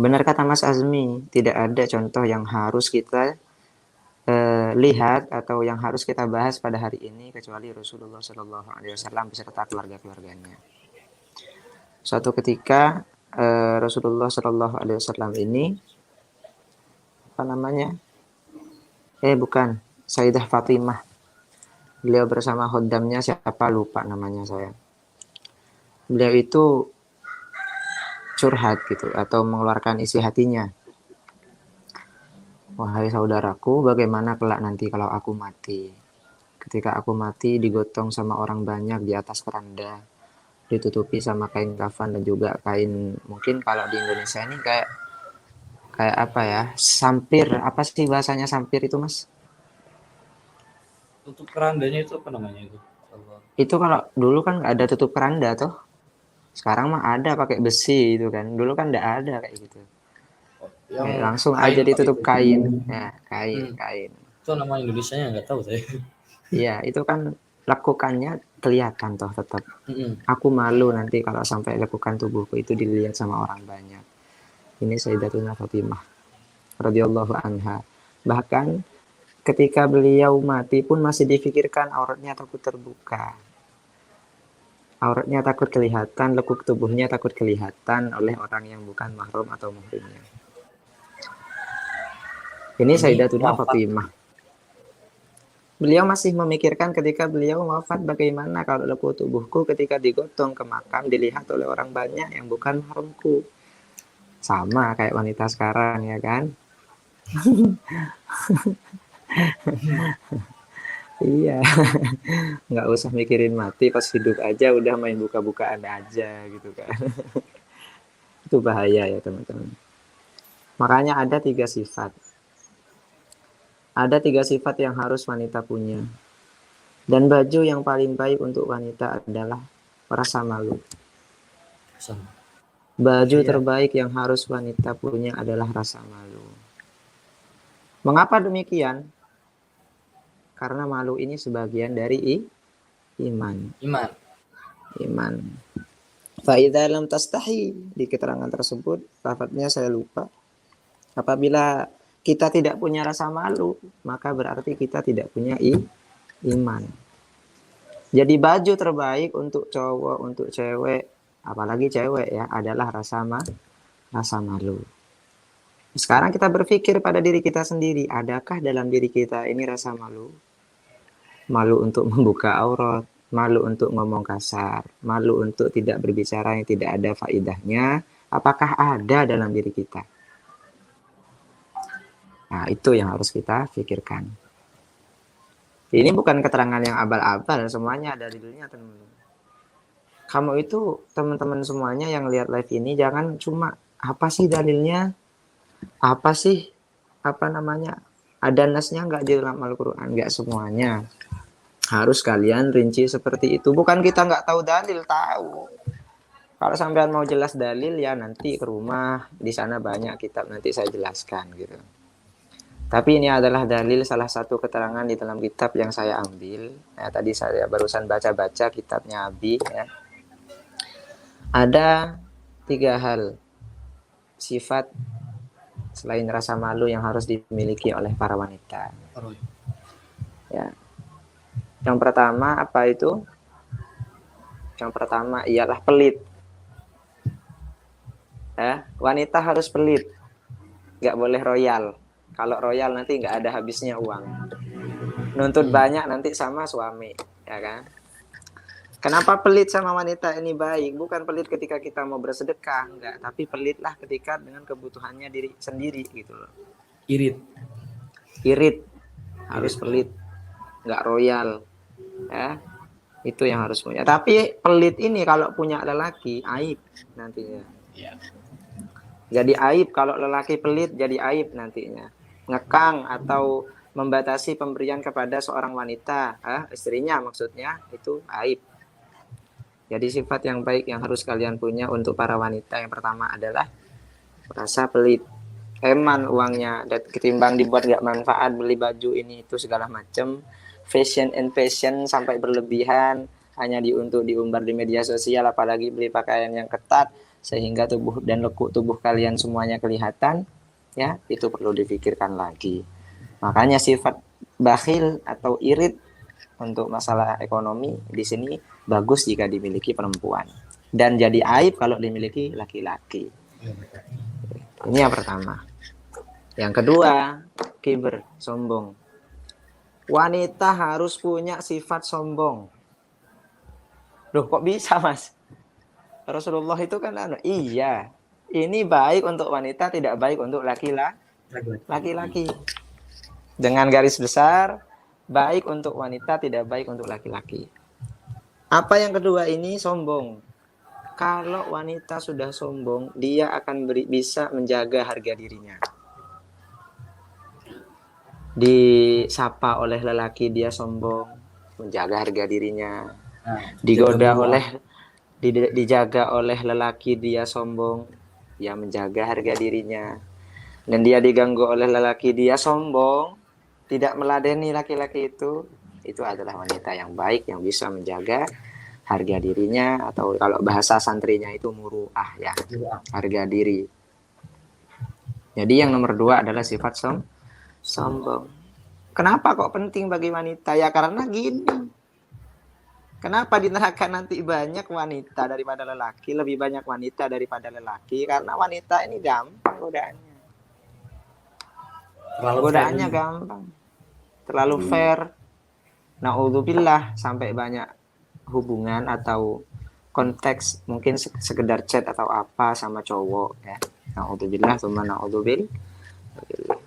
Benar kata Mas Azmi, tidak ada contoh yang harus kita lihat atau yang harus kita bahas pada hari ini kecuali Rasulullah Shallallahu Alaihi Wasallam beserta keluarga-keluarganya. Suatu ketika Rasulullah Shallallahu Alaihi Wasallam ini apa namanya? Bukan, Sayyidah Fatimah. Beliau bersama khodamnya siapa lupa namanya saya. Beliau itu curhat gitu atau mengeluarkan isi hatinya. Wahai saudaraku, bagaimana kelak nanti kalau aku mati? Ketika aku mati digotong sama orang banyak di atas keranda, ditutupi sama kain kafan dan juga kain, mungkin kalau di Indonesia ini kayak kayak apa ya? Sampir, apa sih bahasanya sampir itu, Mas? Tutup kerandanya itu apa namanya itu? Itu kalau dulu kan nggak ada tutup keranda tuh. Sekarang mah ada pakai besi itu kan. Dulu kan nggak ada kayak gitu. Oh, yang Langsung aja kain pak ditutup itu. kain. Ya, kain, Hmm. kain. Itu nama Indonesianya nggak tahu saya. Iya, itu kan lekukannya kelihatan toh tetap. Hmm. Aku malu nanti kalau sampai lekukan tubuhku itu dilihat sama orang banyak. Ini Sayyidatuna Fatimah radhiyallahu anha. Bahkan ketika beliau mati pun masih difikirkan auratnya takut terbuka. Auratnya takut kelihatan, lekuk tubuhnya takut kelihatan oleh orang yang bukan mahram atau muhrimnya. Ini Ini Sayyidatuna wafat. Fatimah. Beliau masih memikirkan ketika beliau wafat bagaimana kalau lekuk tubuhku ketika digotong ke makam dilihat oleh orang banyak yang bukan mahramku. Sama kayak wanita sekarang ya kan? Iya, nggak usah mikirin mati pas hidup aja udah main buka-bukaan aja gitu kan. Itu bahaya ya teman-teman. Makanya ada tiga sifat. Ada tiga sifat yang harus wanita punya. Dan baju yang paling baik untuk wanita adalah rasa malu. Sama. Baju Iya. terbaik yang harus wanita punya adalah rasa malu. Mengapa demikian? Karena malu ini sebagian dari iman. Iman. Iman. Fa'idha lam tastahi. Di keterangan tersebut, lafadznya saya lupa. Apabila kita tidak punya rasa malu, maka berarti kita tidak punya iman. Jadi baju terbaik untuk cowok, untuk cewek, apalagi cewek ya, adalah rasa malu. Sekarang kita berpikir pada diri kita sendiri, adakah dalam diri kita ini rasa malu? Malu untuk membuka aurat, malu untuk ngomong kasar, malu untuk tidak berbicara yang tidak ada faidahnya. Apakah ada dalam diri kita? Nah, itu yang harus kita pikirkan. Ini bukan keterangan yang abal-abal, semuanya ada dalilnya, teman-teman. Kamu itu, teman-teman semuanya yang lihat live ini, jangan cuma, apa sih dalilnya? Apa sih, apa namanya, ada nasnya nggak di dalam Al-Quran? Nggak semuanya. Harus kalian rinci seperti itu. Bukan kita nggak tahu dalil, tahu. Kalau sampean mau jelas dalil, ya nanti ke rumah, di sana banyak kitab, nanti saya jelaskan gitu. Tapi ini adalah dalil salah satu keterangan di dalam kitab yang saya ambil. Ya, tadi saya barusan baca-baca kitabnya Abi. Ya. Ada tiga hal sifat selain rasa malu yang harus dimiliki oleh para wanita. Ya. Yang pertama apa itu? Yang pertama ialah pelit. Ya, wanita harus pelit, nggak boleh royal. Kalau royal nanti nggak ada habisnya uang. Nuntut banyak nanti sama suami, ya kan? Kenapa pelit sama wanita ini baik? Bukan pelit ketika kita mau bersedekah, enggak. Tapi pelitlah ketika dengan kebutuhannya diri sendiri gitu loh. Irit. Irit, harus pelit, nggak royal, ya. Itu yang harus punya. Tapi pelit ini kalau punya lelaki aib nantinya. Ya. Jadi aib kalau lelaki pelit, jadi aib nantinya. Ngekang atau membatasi pemberian kepada seorang wanita, istrinya maksudnya, itu aib. Jadi sifat yang baik yang harus kalian punya untuk para wanita yang pertama adalah rasa pelit. Eman uangnya, dan ketimbang dibuat gak manfaat beli baju ini itu segala macam, fashion and fashion sampai berlebihan hanya untuk diumbar di media sosial, apalagi beli pakaian yang ketat sehingga tubuh dan lekuk tubuh kalian semuanya kelihatan, ya, itu perlu dipikirkan lagi. Makanya sifat bakhil atau irit untuk masalah ekonomi di sini bagus jika dimiliki perempuan dan jadi aib kalau dimiliki laki-laki. Ini yang pertama. Yang kedua, kiber, sombong. Wanita harus punya sifat sombong. Loh, kok bisa, Mas? Rasulullah itu kan iya. Ini baik untuk wanita, tidak baik untuk laki-laki. Dengan garis besar, baik untuk wanita, tidak baik untuk laki-laki. Apa yang kedua ini? Sombong. Kalau wanita sudah sombong, dia akan bisa menjaga harga dirinya. Disapa oleh lelaki dia sombong, menjaga harga dirinya. Digoda dijaga oleh lelaki dia sombong, dia menjaga harga dirinya. Dan dia diganggu oleh lelaki dia sombong, tidak meladeni laki-laki itu adalah wanita yang baik yang bisa menjaga harga dirinya, atau kalau bahasa santrinya itu muru'ah, ya, harga diri. Jadi yang nomor 2 adalah sifat sombong. Kenapa kok penting bagi wanita? Ya karena gini. Kenapa di neraka nanti banyak wanita daripada lelaki, lebih banyak wanita daripada lelaki? Karena wanita ini gampang godaannya. Godaannya gampang. Terlalu fair. Na'udzubillah, sampai banyak hubungan atau konteks mungkin sekedar chat atau apa sama cowok, ya. Na'udzubillah, tsumma na'udzubillah.